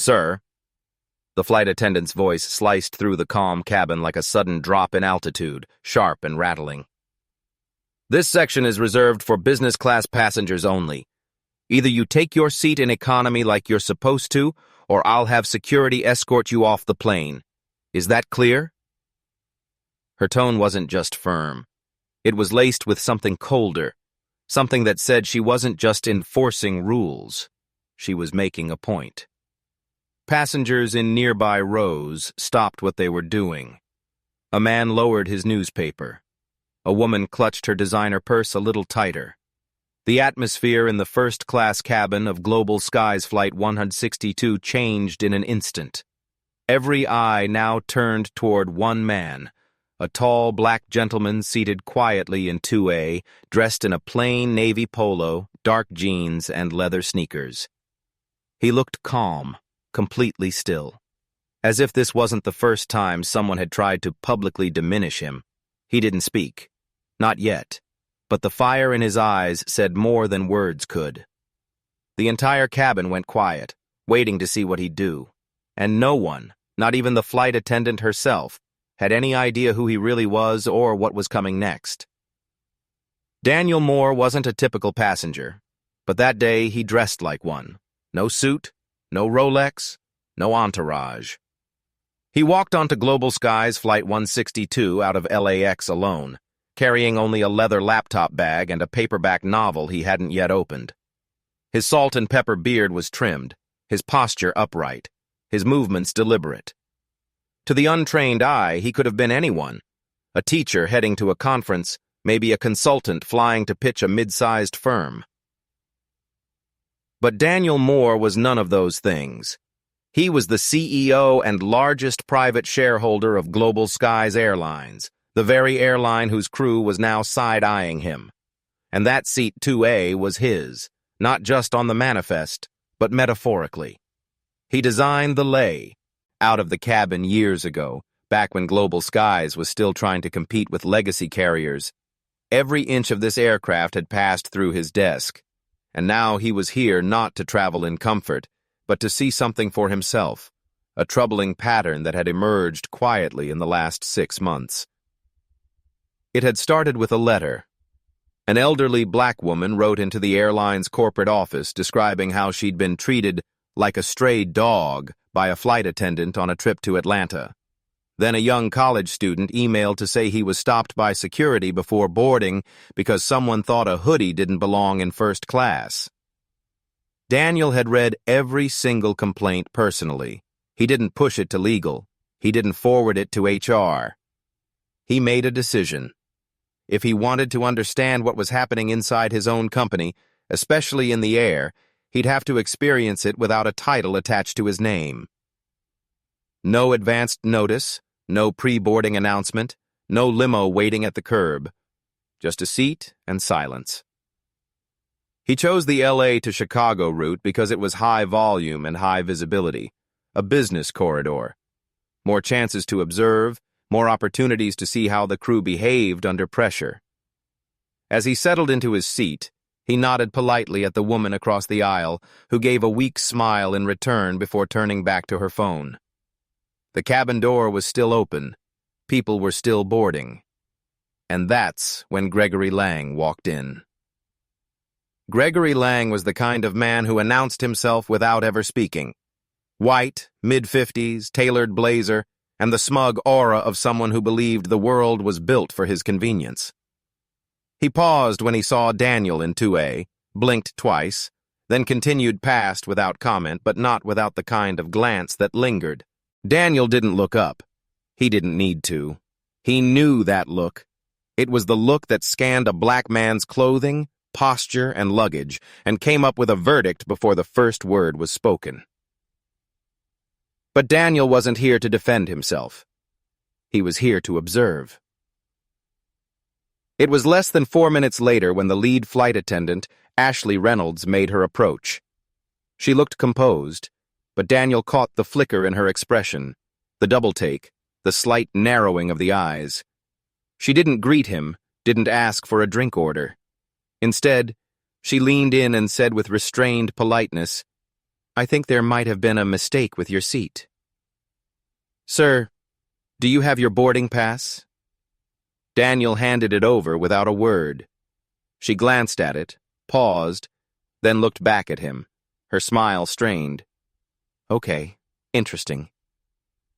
Sir, the flight attendant's voice sliced through the calm cabin like a sudden drop in altitude, sharp and rattling. This section is reserved for business class passengers only. Either you take your seat in economy like you're supposed to, or I'll have security escort you off the plane. Is that clear? Her tone wasn't just firm. It was laced with something colder, something that said she wasn't just enforcing rules. She was making a point. Passengers in nearby rows stopped what they were doing. A man lowered his newspaper. A woman clutched her designer purse a little tighter. The atmosphere in the first-class cabin of Global Skies Flight 162 changed in an instant. Every eye now turned toward one man, a tall black gentleman seated quietly in 2A, dressed in a plain navy polo, dark jeans, and leather sneakers. He looked calm, completely still. As if this wasn't the first time someone had tried to publicly diminish him. He didn't speak. Not yet. But the fire in his eyes said more than words could. The entire cabin went quiet, waiting to see what he'd do. And no one, not even the flight attendant herself, had any idea who he really was or what was coming next. Daniel Moore wasn't a typical passenger, but that day he dressed like one. No suit, no Rolex, no entourage. He walked onto Global Skies Flight 162 out of LAX alone, carrying only a leather laptop bag and a paperback novel he hadn't yet opened. His salt and pepper beard was trimmed, his posture upright, his movements deliberate. To the untrained eye, he could have been anyone. A teacher heading to a conference, maybe a consultant flying to pitch a mid-sized firm. But Daniel Moore was none of those things. He was the CEO and largest private shareholder of Global Skies Airlines, the very airline whose crew was now side-eyeing him. And that seat 2A was his, not just on the manifest, but metaphorically. He designed the lay, out of the cabin years ago, back when Global Skies was still trying to compete with legacy carriers. Every inch of this aircraft had passed through his desk, and now he was here not to travel in comfort, but to see something for himself, a troubling pattern that had emerged quietly in the last 6 months. It had started with a letter. An elderly black woman wrote into the airline's corporate office describing how she'd been treated like a stray dog by a flight attendant on a trip to Atlanta. Then a young college student emailed to say he was stopped by security before boarding because someone thought a hoodie didn't belong in first class. Daniel had read every single complaint personally. He didn't push it to legal. He didn't forward it to HR. He made a decision. If he wanted to understand what was happening inside his own company, especially in the air, he'd have to experience it without a title attached to his name. No advanced notice, no pre-boarding announcement, no limo waiting at the curb. Just a seat and silence. He chose the LA to Chicago route because it was high volume and high visibility, a business corridor. More chances to observe, more opportunities to see how the crew behaved under pressure. As he settled into his seat, he nodded politely at the woman across the aisle, who gave a weak smile in return before turning back to her phone. The cabin door was still open. People were still boarding. And that's when Gregory Lang walked in. Gregory Lang was the kind of man who announced himself without ever speaking. White, mid-50s, tailored blazer, and the smug aura of someone who believed the world was built for his convenience. He paused when he saw Daniel in 2A, blinked twice, then continued past without comment, but not without the kind of glance that lingered. Daniel didn't look up. He didn't need to. He knew that look. It was the look that scanned a black man's clothing, posture, and luggage, and came up with a verdict before the first word was spoken. But Daniel wasn't here to defend himself. He was here to observe. It was less than 4 minutes later when the lead flight attendant, Ashley Reynolds, made her approach. She looked composed, but Daniel caught the flicker in her expression, the double-take, the slight narrowing of the eyes. She didn't greet him, didn't ask for a drink order. Instead, she leaned in and said with restrained politeness, I think there might have been a mistake with your seat. Sir, do you have your boarding pass? Daniel handed it over without a word. She glanced at it, paused, then looked back at him, her smile strained. Okay, interesting.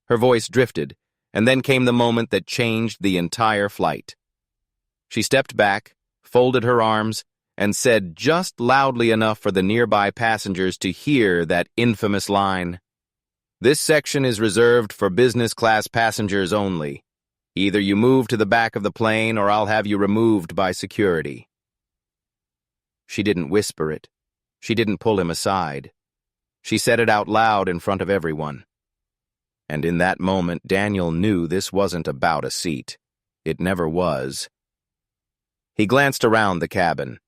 Her voice drifted, and then came the moment that changed the entire flight. She stepped back, folded her arms, and said just loudly enough for the nearby passengers to hear that infamous line, "This section is reserved for business class passengers only. Either you move to the back of the plane or I'll have you removed by security." She didn't whisper it. She didn't pull him aside. She said it out loud in front of everyone. And in that moment, Daniel knew this wasn't about a seat. It never was. He glanced around the cabin.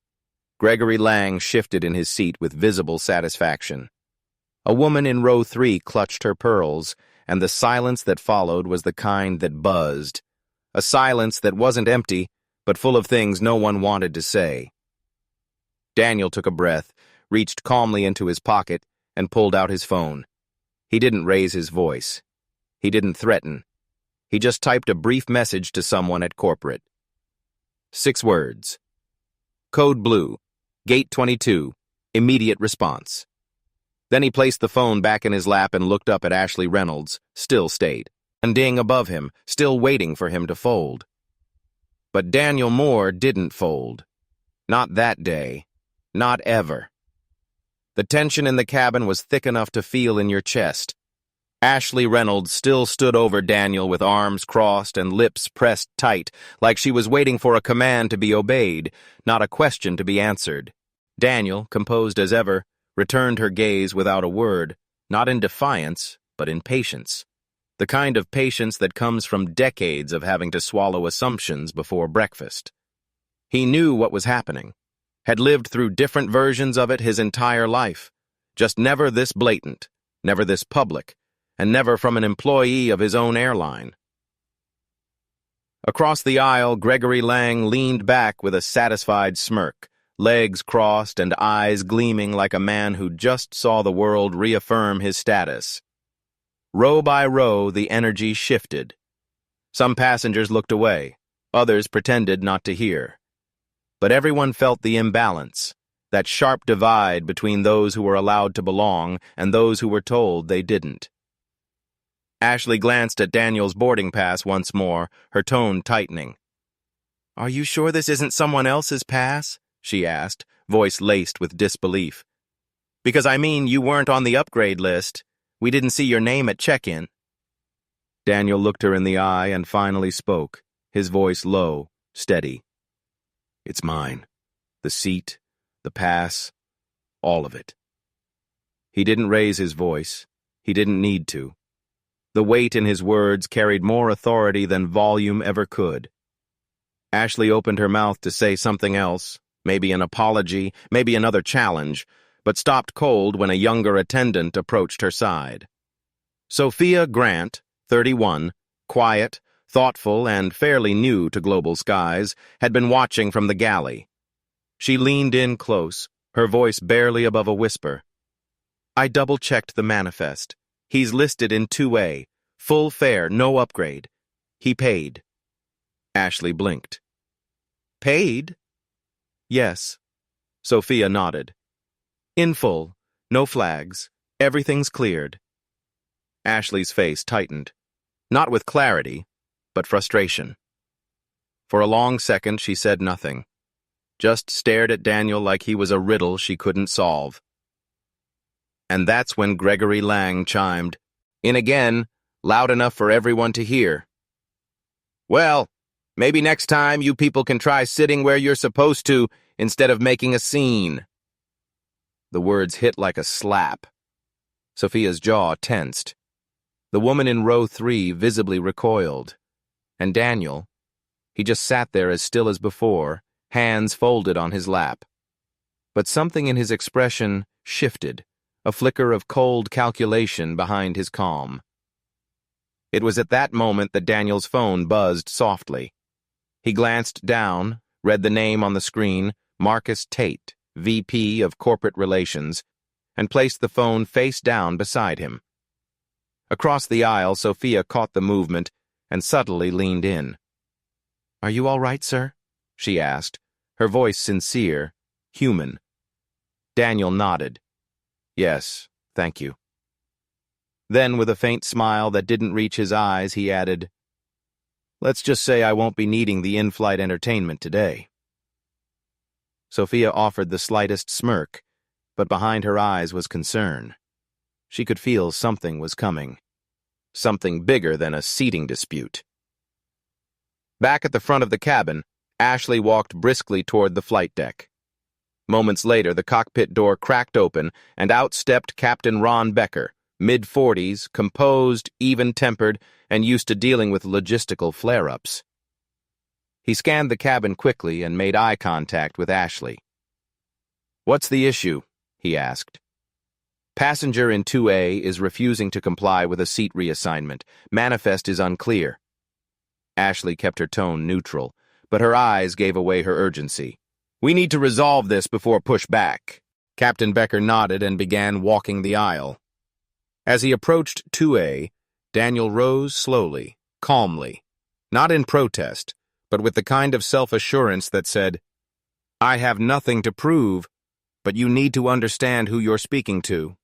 Gregory Lang shifted in his seat with visible satisfaction. A woman in row 3 clutched her pearls, and the silence that followed was the kind that buzzed. A silence that wasn't empty, but full of things no one wanted to say. Daniel took a breath, reached calmly into his pocket, and pulled out his phone. He didn't raise his voice. He didn't threaten. He just typed a brief message to someone at corporate. 6 words. Code blue. Gate 22. Immediate response. Then he placed the phone back in his lap and looked up at Ashley Reynolds, still stayed, and ding above him, still waiting for him to fold. But Daniel Moore didn't fold. Not that day. Not ever. The tension in the cabin was thick enough to feel in your chest. Ashley Reynolds still stood over Daniel with arms crossed and lips pressed tight, like she was waiting for a command to be obeyed, not a question to be answered. Daniel, composed as ever, returned her gaze without a word, not in defiance, but in patience. The kind of patience that comes from decades of having to swallow assumptions before breakfast. He knew what was happening, had lived through different versions of it his entire life, just never this blatant, never this public, and never from an employee of his own airline. Across the aisle, Gregory Lang leaned back with a satisfied smirk, legs crossed and eyes gleaming like a man who just saw the world reaffirm his status. Row by row, the energy shifted. Some passengers looked away, others pretended not to hear. But everyone felt the imbalance, that sharp divide between those who were allowed to belong and those who were told they didn't. Ashley glanced at Daniel's boarding pass once more, her tone tightening. "Are you sure this isn't someone else's pass?" she asked, voice laced with disbelief. "Because I mean, you weren't on the upgrade list. We didn't see your name at check-in." Daniel looked her in the eye and finally spoke, his voice low, steady. "It's mine. The seat, the pass, all of it." He didn't raise his voice. He didn't need to. The weight in his words carried more authority than volume ever could. Ashley opened her mouth to say something else, maybe an apology, maybe another challenge, but stopped cold when a younger attendant approached her side. Sophia Grant, 31, quiet, thoughtful, and fairly new to Global Skies, had been watching from the galley. She leaned in close, her voice barely above a whisper. "I double-checked the manifest. He's listed in 2A, full fare, no upgrade. He paid." Ashley blinked. "Paid?" "Yes." Sophia nodded. "In full, no flags, everything's cleared." Ashley's face tightened, not with clarity, but frustration. For a long second she said nothing, just stared at Daniel like he was a riddle she couldn't solve. And that's when Gregory Lang chimed, in again, loud enough for everyone to hear. "Well, maybe next time you people can try sitting where you're supposed to instead of making a scene." The words hit like a slap. Sophia's jaw tensed. The woman in row 3 visibly recoiled. And Daniel, he just sat there as still as before, hands folded on his lap. But something in his expression shifted, a flicker of cold calculation behind his calm. It was at that moment that Daniel's phone buzzed softly. He glanced down, read the name on the screen, Marcus Tate, VP of Corporate Relations, and placed the phone face down beside him. Across the aisle, Sophia caught the movement and subtly leaned in. "Are you all right, sir?" she asked, her voice sincere, human. Daniel nodded. "Yes, thank you." Then, with a faint smile that didn't reach his eyes, he added, "Let's just say I won't be needing the in-flight entertainment today." Sophia offered the slightest smirk, but behind her eyes was concern. She could feel something was coming. Something bigger than a seating dispute. Back at the front of the cabin, Ashley walked briskly toward the flight deck. Moments later, the cockpit door cracked open, and out stepped Captain Ron Becker, mid-40s, composed, even-tempered, and used to dealing with logistical flare-ups. He scanned the cabin quickly and made eye contact with Ashley. "What's the issue?" he asked. "Passenger in 2A is refusing to comply with a seat reassignment. Manifest is unclear." Ashley kept her tone neutral, but her eyes gave away her urgency. "We need to resolve this before pushback." Captain Becker nodded and began walking the aisle. As he approached 2A, Daniel rose slowly, calmly, not in protest, but with the kind of self-assurance that said, "I have nothing to prove, but you need to understand who you're speaking to."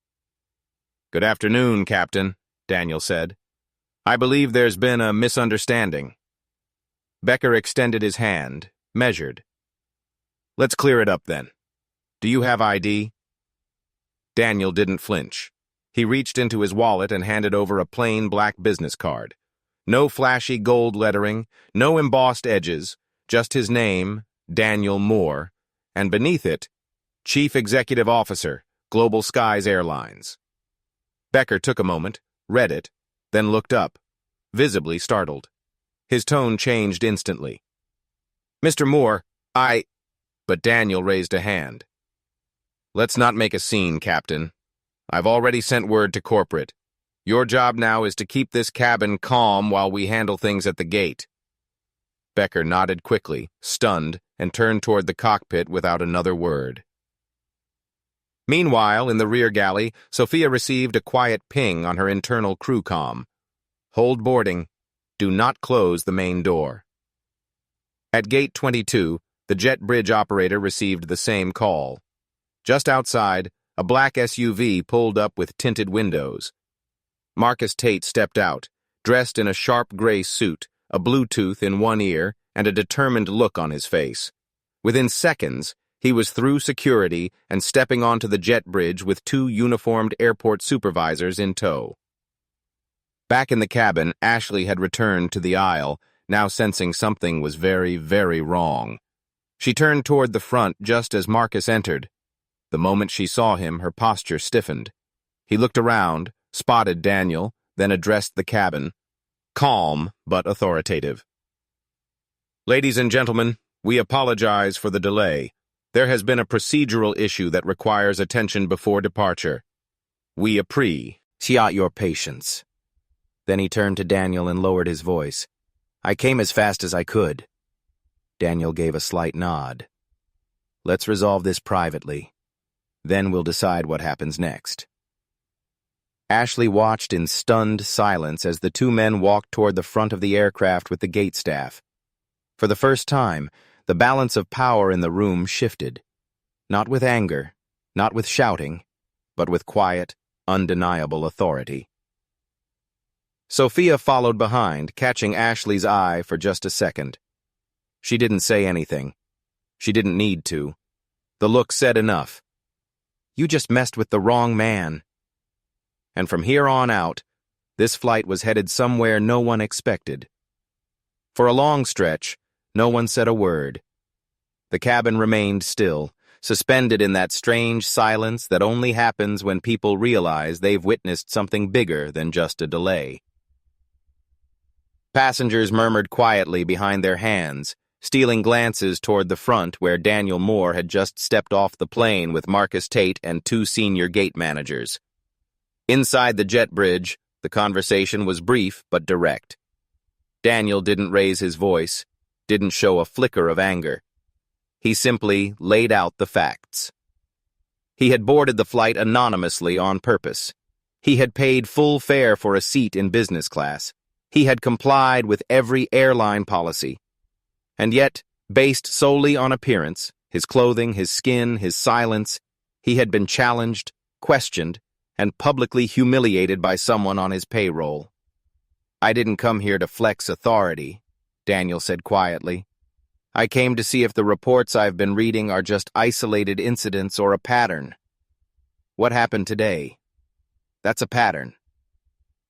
"Good afternoon, Captain," Daniel said. "I believe there's been a misunderstanding." Becker extended his hand, measured. "Let's clear it up then. Do you have ID?" Daniel didn't flinch. He reached into his wallet and handed over a plain black business card. No flashy gold lettering, no embossed edges, just his name, Daniel Moore, and beneath it, Chief Executive Officer, Global Skies Airlines. Becker took a moment, read it, then looked up, visibly startled. His tone changed instantly. "Mr. Moore, But Daniel raised a hand. "Let's not make a scene, Captain. I've already sent word to corporate. Your job now is to keep this cabin calm while we handle things at the gate." Becker nodded quickly, stunned, and turned toward the cockpit without another word. Meanwhile, in the rear galley, Sophia received a quiet ping on her internal crew comm. "Hold boarding. Do not close the main door." At gate 22, the jet bridge operator received the same call. Just outside, a black SUV pulled up with tinted windows. Marcus Tate stepped out, dressed in a sharp gray suit, a Bluetooth in one ear, and a determined look on his face. Within seconds, he was through security and stepping onto the jet bridge with two uniformed airport supervisors in tow. Back in the cabin, Ashley had returned to the aisle, now sensing something was very, very wrong. She turned toward the front just as Marcus entered. The moment she saw him, her posture stiffened. He looked around, spotted Daniel, then addressed the cabin. Calm, but authoritative. "Ladies and gentlemen, we apologize for the delay. There has been a procedural issue that requires attention before departure. We appreciate your patience." Then he turned to Daniel and lowered his voice. "I came as fast as I could." Daniel gave a slight nod. "Let's resolve this privately. Then we'll decide what happens next." Ashley watched in stunned silence as the two men walked toward the front of the aircraft with the gate staff. For the first time, the balance of power in the room shifted. Not with anger, not with shouting, but with quiet, undeniable authority. Sophia followed behind, catching Ashley's eye for just a second. She didn't say anything. She didn't need to. The look said enough. "You just messed with the wrong man." And from here on out, this flight was headed somewhere no one expected. For a long stretch, no one said a word. The cabin remained still, suspended in that strange silence that only happens when people realize they've witnessed something bigger than just a delay. Passengers murmured quietly behind their hands, stealing glances toward the front where Daniel Moore had just stepped off the plane with Marcus Tate and two senior gate managers. Inside the jet bridge, the conversation was brief but direct. Daniel didn't raise his voice, didn't show a flicker of anger. He simply laid out the facts. He had boarded the flight anonymously on purpose. He had paid full fare for a seat in business class. He had complied with every airline policy. And yet, based solely on appearance, his clothing, his skin, his silence, he had been challenged, questioned, and publicly humiliated by someone on his payroll. "I didn't come here to flex authority," Daniel said quietly. "I came to see if the reports I've been reading are just isolated incidents or a pattern." "What happened today?" "That's a pattern."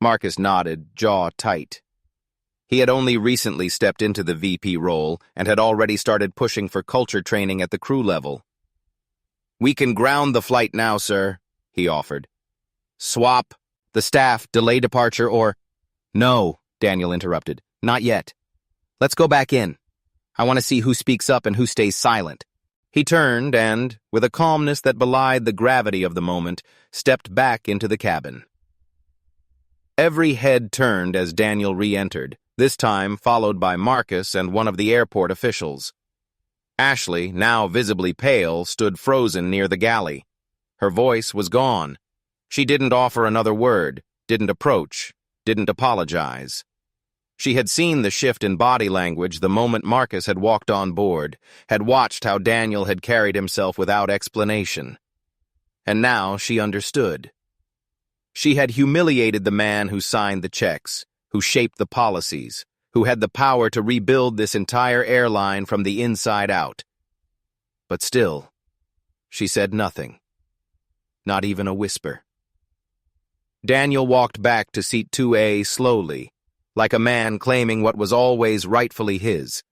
Marcus nodded, jaw tight. He had only recently stepped into the VP role and had already started pushing for culture training at the crew level. "We can ground the flight now, sir," he offered. "Swap, the staff, delay departure, or—" "No," Daniel interrupted. "Not yet. Let's go back in. I want to see who speaks up and who stays silent." He turned and, with a calmness that belied the gravity of the moment, stepped back into the cabin. Every head turned as Daniel re-entered, this time followed by Marcus and one of the airport officials. Ashley, now visibly pale, stood frozen near the galley. Her voice was gone. She didn't offer another word, didn't approach, didn't apologize. She had seen the shift in body language the moment Marcus had walked on board, had watched how Daniel had carried himself without explanation. And now she understood. She had humiliated the man who signed the checks, who shaped the policies, who had the power to rebuild this entire airline from the inside out. But still, she said nothing. Not even a whisper. Daniel walked back to seat 2A slowly, like a man claiming what was always rightfully his.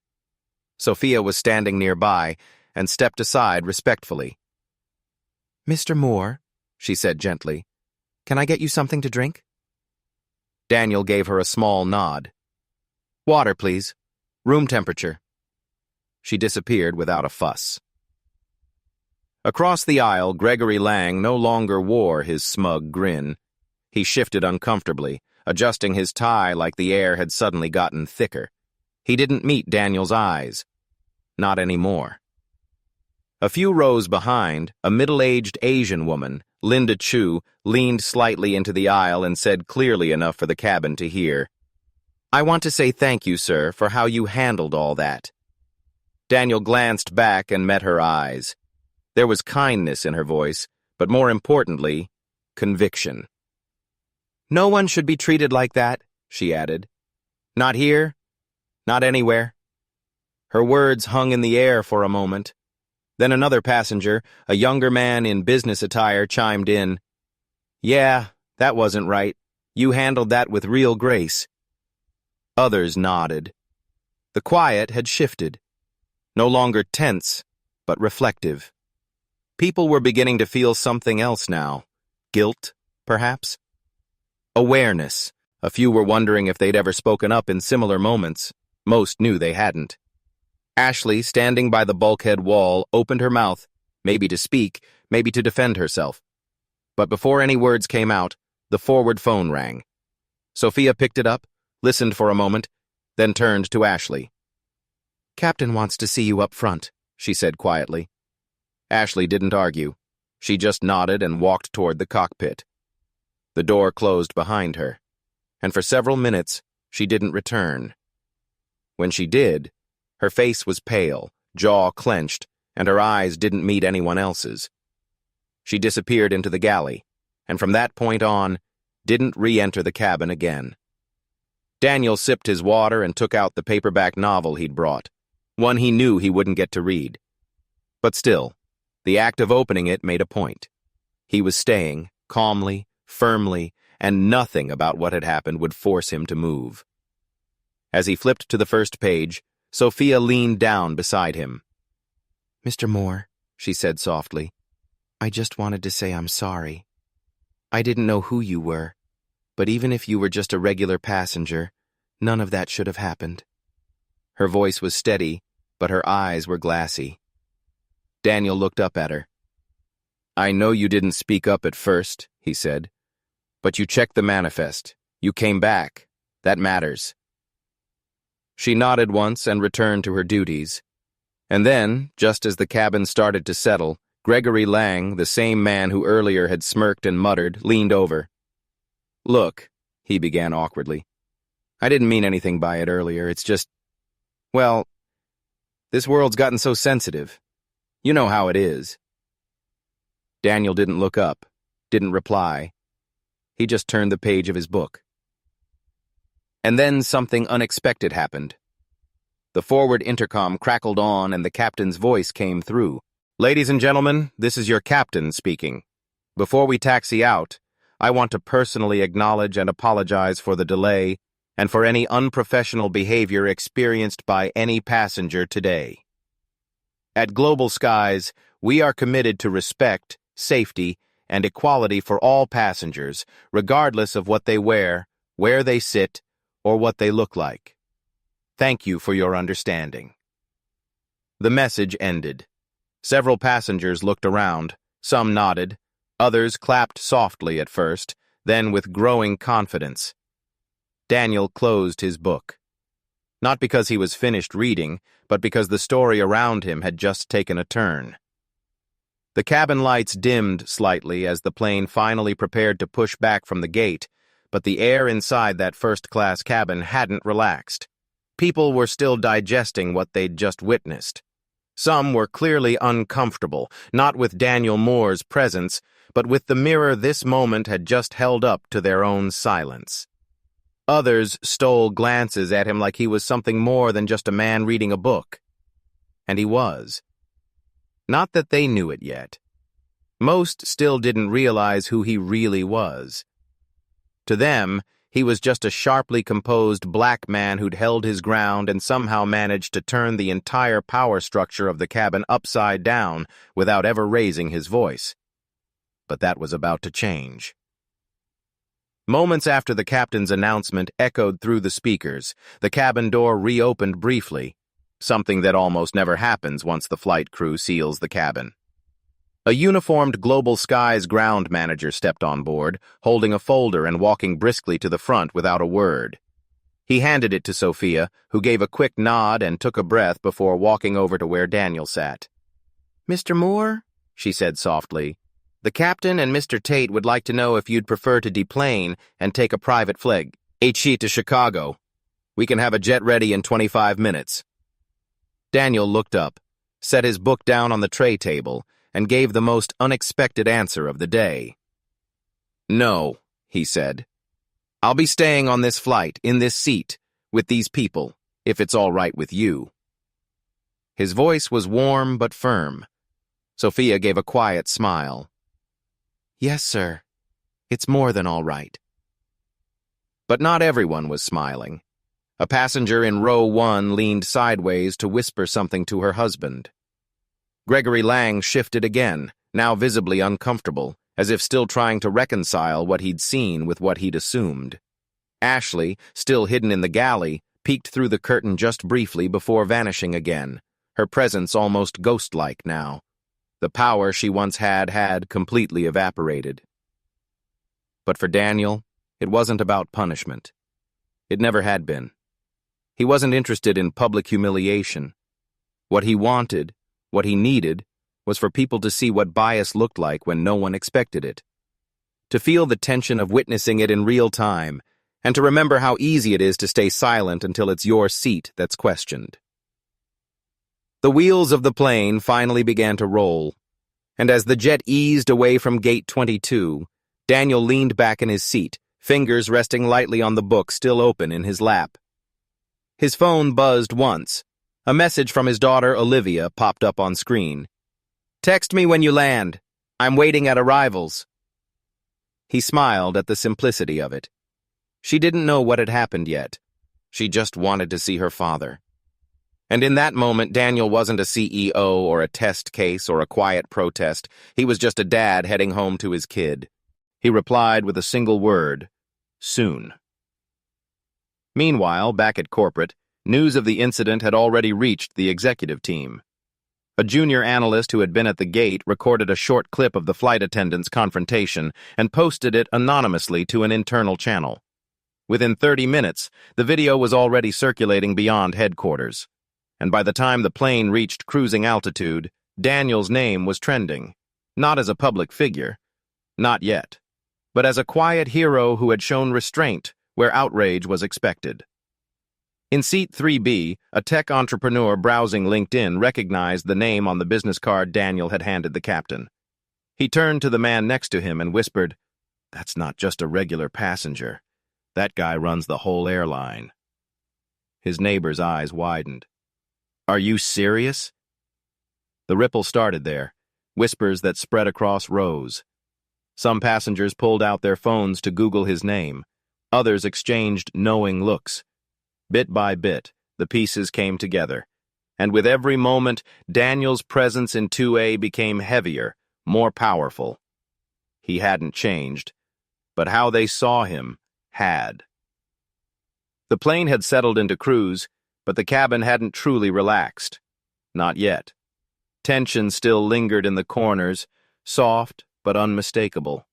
Sophia was standing nearby and stepped aside respectfully. "Mr. Moore," she said gently, "can I get you something to drink?" Daniel gave her a small nod. "Water, please. Room temperature." She disappeared without a fuss. Across the aisle, Gregory Lang no longer wore his smug grin. He shifted uncomfortably, adjusting his tie like the air had suddenly gotten thicker. He didn't meet Daniel's eyes. Not anymore. A few rows behind, a middle-aged Asian woman, Linda Chu, leaned slightly into the aisle and said clearly enough for the cabin to hear, "I want to say thank you, sir, for how you handled all that." Daniel glanced back and met her eyes. There was kindness in her voice, but more importantly, conviction. "No one should be treated like that," she added. "Not here, not anywhere." Her words hung in the air for a moment. Then another passenger, a younger man in business attire, chimed in. "Yeah, that wasn't right. You handled that with real grace." Others nodded. The quiet had shifted. No longer tense, but reflective. People were beginning to feel something else now. Guilt, perhaps? Awareness. A few were wondering if they'd ever spoken up in similar moments. Most knew they hadn't. Ashley, standing by the bulkhead wall, opened her mouth, maybe to speak, maybe to defend herself. But before any words came out, the forward phone rang. Sophia picked it up, listened for a moment, then turned to Ashley. "Captain wants to see you up front," she said quietly. Ashley didn't argue. She just nodded and walked toward the cockpit. The door closed behind her, and for several minutes she didn't return. When she did, her face was pale, jaw clenched, and her eyes didn't meet anyone else's. She disappeared into the galley, and from that point on, didn't re-enter the cabin again. Daniel sipped his water and took out the paperback novel he'd brought, one he knew he wouldn't get to read. But still, the act of opening it made a point. He was staying, calmly, firmly, and nothing about what had happened would force him to move. As he flipped to the first page, Sophia leaned down beside him. "Mr. Moore," she said softly, "I just wanted to say I'm sorry. I didn't know who you were, but even if you were just a regular passenger, none of that should have happened." Her voice was steady, but her eyes were glassy. Daniel looked up at her. "I know you didn't speak up at first," he said, "but you checked the manifest. You came back. That matters." She nodded once and returned to her duties. And then, just as the cabin started to settle, Gregory Lang, the same man who earlier had smirked and muttered, leaned over. "Look," he began awkwardly. "I didn't mean anything by it earlier. It's just, well, this world's gotten so sensitive. You know how it is." Daniel didn't look up, didn't reply. He just turned the page of his book. And then something unexpected happened. The forward intercom crackled on and the captain's voice came through. "Ladies and gentlemen, this is your captain speaking. Before we taxi out, I want to personally acknowledge and apologize for the delay and for any unprofessional behavior experienced by any passenger today. At Global Skies, we are committed to respect, safety, and equality for all passengers, regardless of what they wear, where they sit, or what they look like. Thank you for your understanding." The message ended. Several passengers looked around. Some nodded. Others clapped softly at first, then with growing confidence. Daniel closed his book. Not because he was finished reading, but because the story around him had just taken a turn. The cabin lights dimmed slightly as the plane finally prepared to push back from the gate, but the air inside that first-class cabin hadn't relaxed. People were still digesting what they'd just witnessed. Some were clearly uncomfortable, not with Daniel Moore's presence, but with the mirror this moment had just held up to their own silence. Others stole glances at him like he was something more than just a man reading a book. And he was. Not that they knew it yet. Most still didn't realize who he really was. To them, he was just a sharply composed black man who'd held his ground and somehow managed to turn the entire power structure of the cabin upside down without ever raising his voice. But that was about to change. Moments after the captain's announcement echoed through the speakers, the cabin door reopened briefly, something that almost never happens once the flight crew seals the cabin. A uniformed Global Skies ground manager stepped on board, holding a folder and walking briskly to the front without a word. He handed it to Sophia, who gave a quick nod and took a breath before walking over to where Daniel sat. "Mr. Moore," she said softly, "the captain and Mr. Tate would like to know if you'd prefer to deplane and take a private flight to Chicago. We can have a jet ready in 25 minutes. Daniel looked up, set his book down on the tray table, and gave the most unexpected answer of the day. "No," he said. "I'll be staying on this flight, in this seat, with these people, if it's all right with you." His voice was warm but firm. Sophia gave a quiet smile. "Yes, sir. It's more than all right." But not everyone was smiling. A passenger in row 1 leaned sideways to whisper something to her husband. Gregory Lang shifted again, now visibly uncomfortable, as if still trying to reconcile what he'd seen with what he'd assumed. Ashley, still hidden in the galley, peeked through the curtain just briefly before vanishing again, her presence almost ghost-like now. The power she once had completely evaporated. But for Daniel, it wasn't about punishment. It never had been. He wasn't interested in public humiliation. What he wanted, what he needed, was for people to see what bias looked like when no one expected it. To feel the tension of witnessing it in real time, and to remember how easy it is to stay silent until it's your seat that's questioned. The wheels of the plane finally began to roll, and as the jet eased away from Gate 22, Daniel leaned back in his seat, fingers resting lightly on the book still open in his lap. His phone buzzed once. A message from his daughter Olivia popped up on screen. "Text me when you land. I'm waiting at arrivals." He smiled at the simplicity of it. She didn't know what had happened yet. She just wanted to see her father. And in that moment, Daniel wasn't a CEO or a test case or a quiet protest. He was just a dad heading home to his kid. He replied with a single word: soon. Meanwhile, back at corporate, news of the incident had already reached the executive team. A junior analyst who had been at the gate recorded a short clip of the flight attendant's confrontation and posted it anonymously to an internal channel. Within 30 minutes, the video was already circulating beyond headquarters, and by the time the plane reached cruising altitude, Daniel's name was trending, not as a public figure, not yet, but as a quiet hero who had shown restraint where outrage was expected. In seat 3B, a tech entrepreneur browsing LinkedIn recognized the name on the business card Daniel had handed the captain. He turned to the man next to him and whispered, "That's not just a regular passenger. That guy runs the whole airline." His neighbor's eyes widened. "Are you serious?" The ripple started there, whispers that spread across rows. Some passengers pulled out their phones to Google his name. Others exchanged knowing looks. Bit by bit, the pieces came together, and with every moment, Daniel's presence in 2A became heavier, more powerful. He hadn't changed, but how they saw him had. The plane had settled into cruise, but the cabin hadn't truly relaxed. Not yet. Tension still lingered in the corners, soft but unmistakable.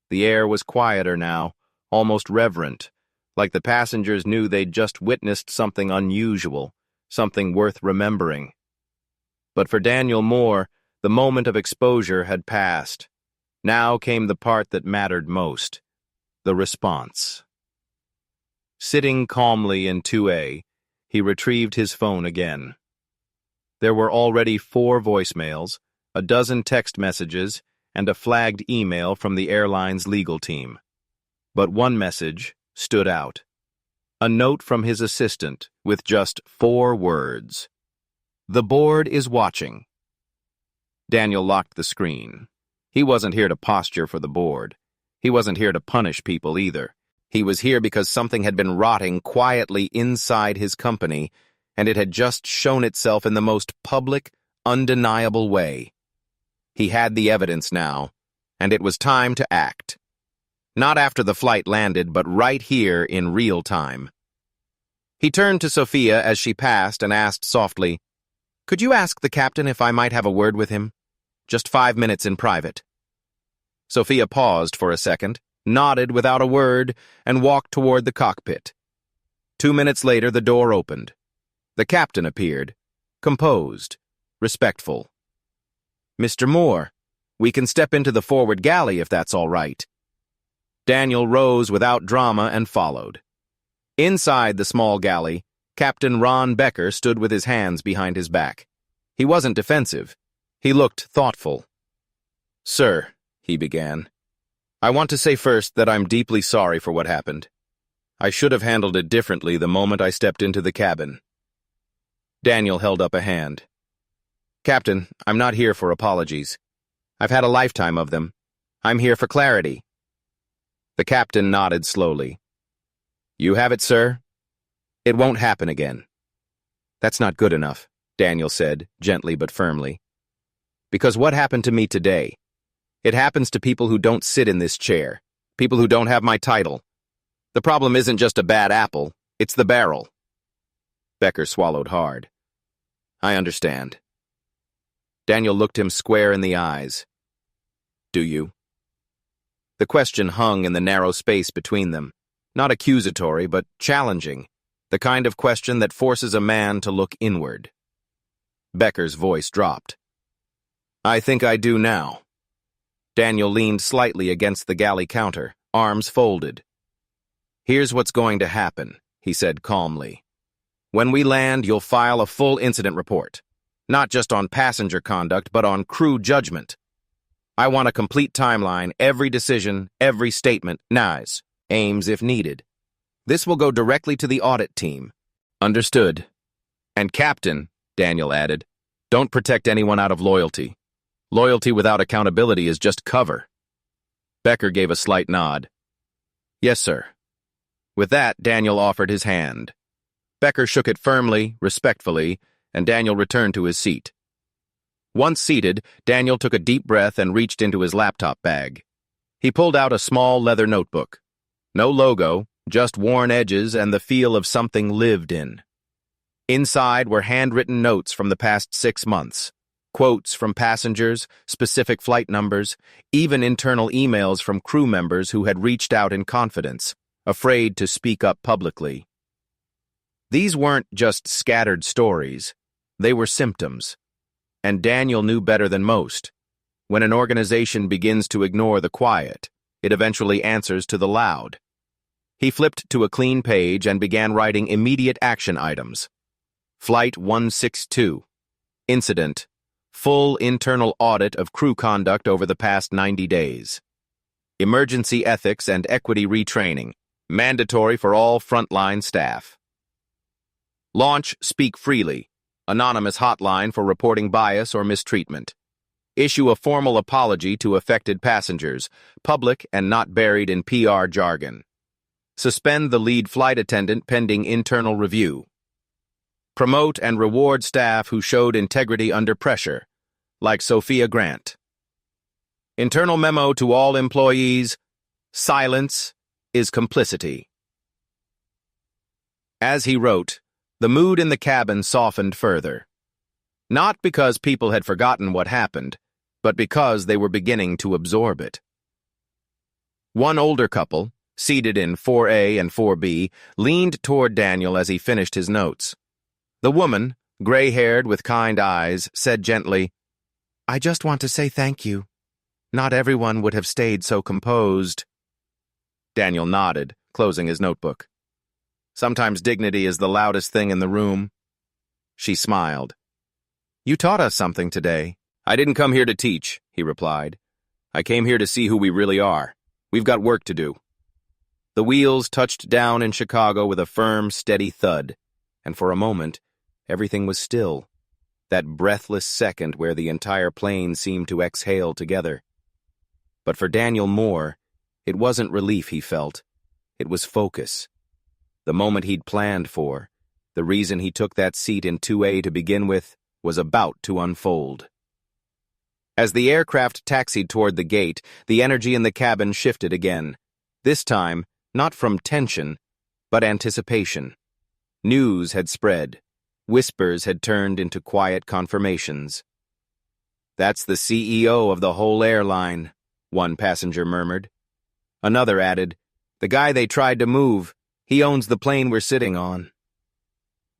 The air was quieter now, almost reverent, like the passengers knew they'd just witnessed something unusual, something worth remembering. But for Daniel Moore, the moment of exposure had passed. Now came the part that mattered most, the response. Sitting calmly in 2A, he retrieved his phone again. There were already 4 voicemails, a dozen text messages, and a flagged email from the airline's legal team. But one message stood out. A note from his assistant with just 4 words. "The board is watching." Daniel locked the screen. He wasn't here to posture for the board. He wasn't here to punish people either. He was here because something had been rotting quietly inside his company, and it had just shown itself in the most public, undeniable way. He had the evidence now, and it was time to act. Not after the flight landed, but right here in real time. He turned to Sophia as she passed and asked softly, "Could you ask the captain if I might have a word with him? Just 5 minutes in private." Sophia paused for a second, nodded without a word, and walked toward the cockpit. 2 minutes later, the door opened. The captain appeared, composed, respectful. "Mr. Moore, we can step into the forward galley if that's all right." Daniel rose without drama and followed. Inside the small galley, Captain Ron Becker stood with his hands behind his back. He wasn't defensive. He looked thoughtful. "Sir," he began, "I want to say first that I'm deeply sorry for what happened. I should have handled it differently the moment I stepped into the cabin." Daniel held up a hand. "Captain, I'm not here for apologies. I've had a lifetime of them. I'm here for clarity." The captain nodded slowly. "You have it, sir. It won't happen again." "That's not good enough," Daniel said, gently but firmly. "Because what happened to me today? It happens to people who don't sit in this chair, people who don't have my title. The problem isn't just a bad apple, it's the barrel." Becker swallowed hard. "I understand." Daniel looked him square in the eyes. "Do you?" The question hung in the narrow space between them, not accusatory, but challenging, the kind of question that forces a man to look inward. Becker's voice dropped. "I think I do now." Daniel leaned slightly against the galley counter, arms folded. "Here's what's going to happen," he said calmly. "When we land, you'll file a full incident report, not just on passenger conduct, but on crew judgment. I want a complete timeline, every decision, every statement, NAS, aims if needed. This will go directly to the audit team." "Understood." "And Captain," Daniel added, "don't protect anyone out of loyalty. Loyalty without accountability is just cover." Becker gave a slight nod. "Yes, sir." With that, Daniel offered his hand. Becker shook it firmly, respectfully, and Daniel returned to his seat. Once seated, Daniel took a deep breath and reached into his laptop bag. He pulled out a small leather notebook. No logo, just worn edges and the feel of something lived in. Inside were handwritten notes from the past 6 months, quotes from passengers, specific flight numbers, even internal emails from crew members who had reached out in confidence, afraid to speak up publicly. These weren't just scattered stories, they were symptoms. And Daniel knew better than most. When an organization begins to ignore the quiet, it eventually answers to the loud. He flipped to a clean page and began writing immediate action items. Flight 162. Incident. Full internal audit of crew conduct over the past 90 days. Emergency ethics and equity retraining. Mandatory for all frontline staff. Launch Speak Freely. Anonymous hotline for reporting bias or mistreatment. Issue a formal apology to affected passengers, public and not buried in PR jargon. Suspend the lead flight attendant pending internal review. Promote and reward staff who showed integrity under pressure, like Sophia Grant. Internal memo to all employees: silence is complicity. As he wrote, the mood in the cabin softened further. Not because people had forgotten what happened, but because they were beginning to absorb it. One older couple, seated in 4A and 4B, leaned toward Daniel as he finished his notes. The woman, gray-haired with kind eyes, said gently, "I just want to say thank you. Not everyone would have stayed so composed." Daniel nodded, closing his notebook. "Sometimes dignity is the loudest thing in the room." She smiled. "You taught us something today." "I didn't come here to teach," he replied. "I came here to see who we really are. We've got work to do." The wheels touched down in Chicago with a firm, steady thud, and for a moment, everything was still. That breathless second where the entire plane seemed to exhale together. But for Daniel Moore, it wasn't relief he felt. It was focus. The moment he'd planned for, the reason he took that seat in 2A to begin with, was about to unfold. As the aircraft taxied toward the gate, the energy in the cabin shifted again. This time, not from tension, but anticipation. News had spread. Whispers had turned into quiet confirmations. "That's the CEO of the whole airline," one passenger murmured. Another added, "The guy they tried to move, he owns the plane we're sitting on."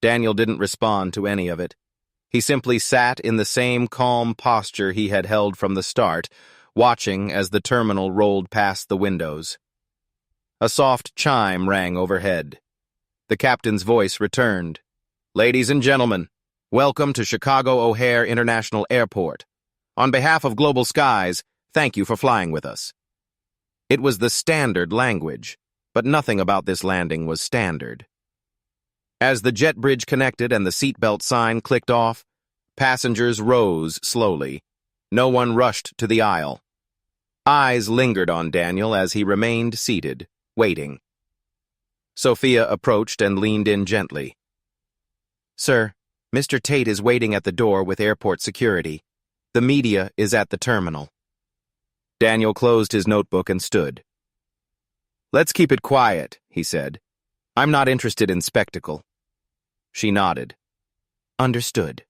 Daniel didn't respond to any of it. He simply sat in the same calm posture he had held from the start, watching as the terminal rolled past the windows. A soft chime rang overhead. The captain's voice returned. "Ladies and gentlemen, welcome to Chicago O'Hare International Airport. On behalf of Global Skies, thank you for flying with us." It was the standard language, but nothing about this landing was standard. As the jet bridge connected and the seatbelt sign clicked off, passengers rose slowly. No one rushed to the aisle. Eyes lingered on Daniel as he remained seated, waiting. Sophia approached and leaned in gently. "Sir, Mr. Tate is waiting at the door with airport security. The media is at the terminal." Daniel closed his notebook and stood. "Let's keep it quiet," he said. "I'm not interested in spectacle." She nodded. "Understood."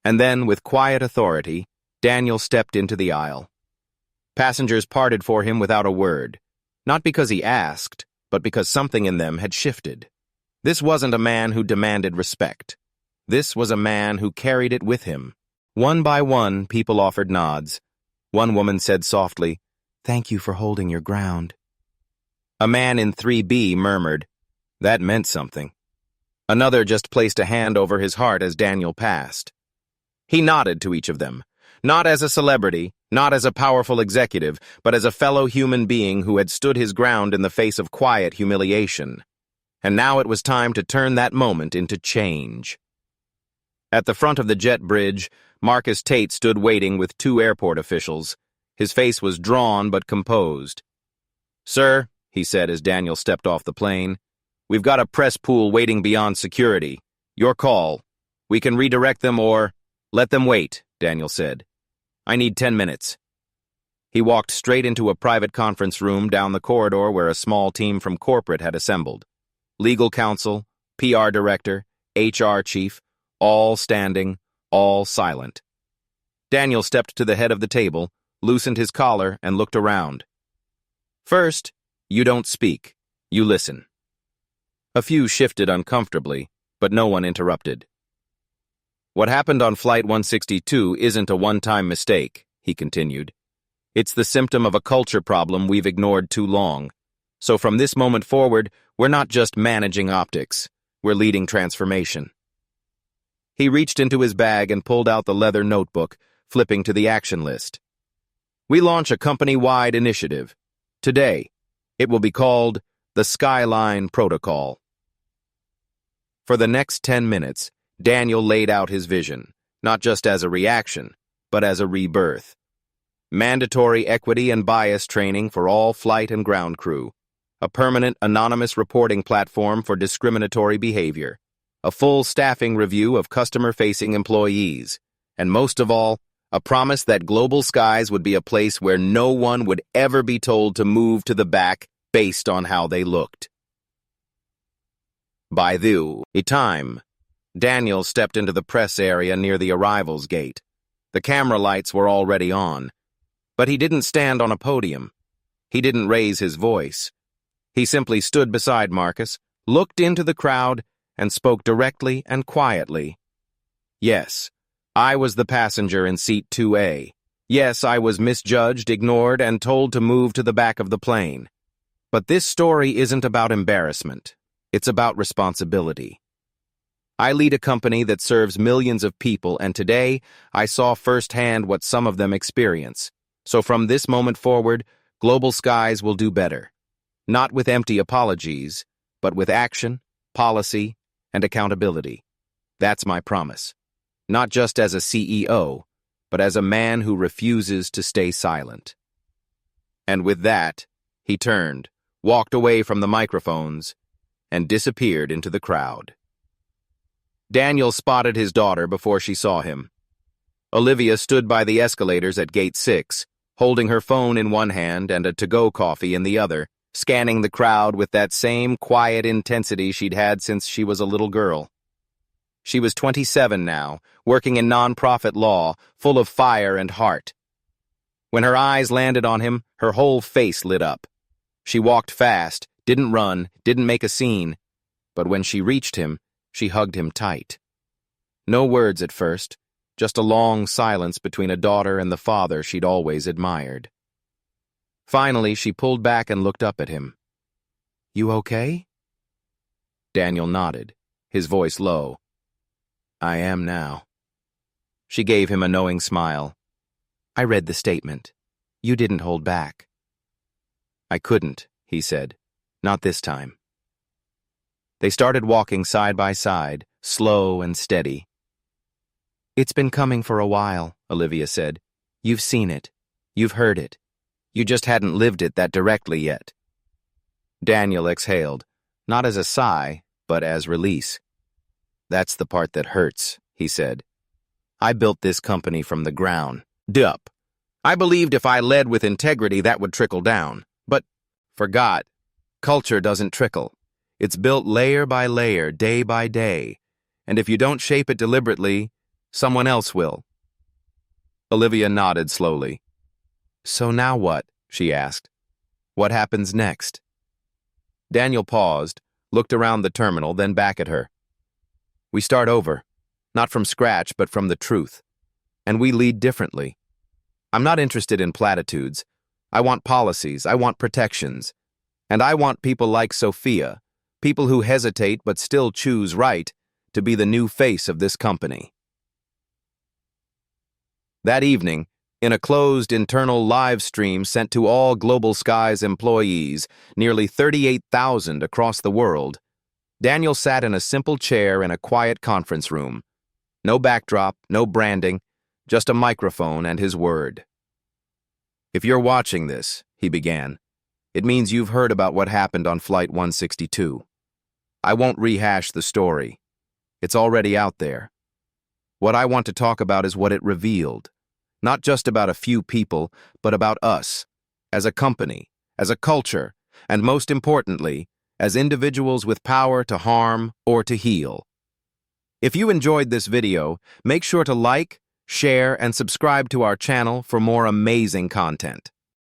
And then, with quiet authority, Daniel stepped into the aisle. Passengers parted for him without a word, not because he asked, but because something in them had shifted. This wasn't a man who demanded respect. This was a man who carried it with him. One by one, people offered nods. One woman said softly, "Thank you for holding your ground." A man in 3B murmured, "That meant something." Another just placed a hand over his heart as Daniel passed. He nodded to each of them, not as a celebrity, not as a powerful executive, but as a fellow human being who had stood his ground in the face of quiet humiliation. And now it was time to turn that moment into change. At the front of the jet bridge, Marcus Tate stood waiting with two airport officials. His face was drawn but composed. "Sir," he said as Daniel stepped off the plane, "we've got a press pool waiting beyond security. Your call. We can redirect them or—" "Let them wait," Daniel said. "I need 10 minutes." He walked straight into a private conference room down the corridor where a small team from corporate had assembled. Legal counsel, PR director, HR chief, all standing, all silent. Daniel stepped to the head of the table, loosened his collar, and looked around. "First, you don't speak. You listen." A few shifted uncomfortably, but no one interrupted. What happened on Flight 162 isn't a one-time mistake, he continued. It's the symptom of a culture problem we've ignored too long. So from this moment forward, we're not just managing optics, we're leading transformation. He reached into his bag and pulled out the leather notebook, flipping to the action list. We launch a company-wide initiative. Today, it will be called the Skyline Protocol. For the next 10 minutes, Daniel laid out his vision, not just as a reaction, but as a rebirth. Mandatory equity and bias training for all flight and ground crew, a permanent anonymous reporting platform for discriminatory behavior, a full staffing review of customer-facing employees, and most of all, a promise that Global Skies would be a place where no one would ever be told to move to the back based on how they looked. By the time, Daniel stepped into the press area near the arrivals gate. The camera lights were already on. But he didn't stand on a podium. He didn't raise his voice. He simply stood beside Marcus, looked into the crowd, and spoke directly and quietly. Yes, I was the passenger in seat 2A. Yes, I was misjudged, ignored, and told to move to the back of the plane. But this story isn't about embarrassment. It's about responsibility. I lead a company that serves millions of people, and today I saw firsthand what some of them experience. So from this moment forward, Global Skies will do better. Not with empty apologies, but with action, policy, and accountability. That's my promise. Not just as a CEO, but as a man who refuses to stay silent. And with that, he turned, walked away from the microphones, and disappeared into the crowd. Daniel spotted his daughter before she saw him. Olivia stood by the escalators at Gate 6, holding her phone in one hand and a to-go coffee in the other, scanning the crowd with that same quiet intensity she'd had since she was a little girl. She was 27 now, working in nonprofit law, full of fire and heart. When her eyes landed on him, her whole face lit up. She walked fast, didn't run, didn't make a scene, but when she reached him, she hugged him tight. No words at first, just a long silence between a daughter and the father she'd always admired. Finally, she pulled back and looked up at him. "You okay?" Daniel nodded, his voice low. "I am now." She gave him a knowing smile. "I read the statement. You didn't hold back." "I couldn't," he said. "Not this time." They started walking side by side, slow and steady. "It's been coming for a while," Olivia said. "You've seen it. You've heard it. You just hadn't lived it that directly yet." Daniel exhaled, not as a sigh, but as release. "That's the part that hurts," he said. "I built this company from the ground up. I believed if I led with integrity that would trickle down, but forgot. Culture doesn't trickle. It's built layer by layer, day by day, and if you don't shape it deliberately, someone else will." Olivia nodded slowly. "So now what?" she asked. "What happens next?" Daniel paused, looked around the terminal, then back at her. "We start over, not from scratch, but from the truth. And we lead differently. I'm not interested in platitudes. I want policies, I want protections. And I want people like Sophia, people who hesitate but still choose right, to be the new face of this company." That evening, in a closed internal live stream sent to all Global Skies employees, nearly 38,000 across the world, Daniel sat in a simple chair in a quiet conference room. No backdrop, no branding, just a microphone and his word. "If you're watching this," he began, "it means you've heard about what happened on Flight 162. I won't rehash the story. It's already out there. What I want to talk about is what it revealed. Not just about a few people, but about us, as a company, as a culture, and most importantly, as individuals with power to harm or to heal. If you enjoyed this video, make sure to like, share, and subscribe to our channel for more amazing content.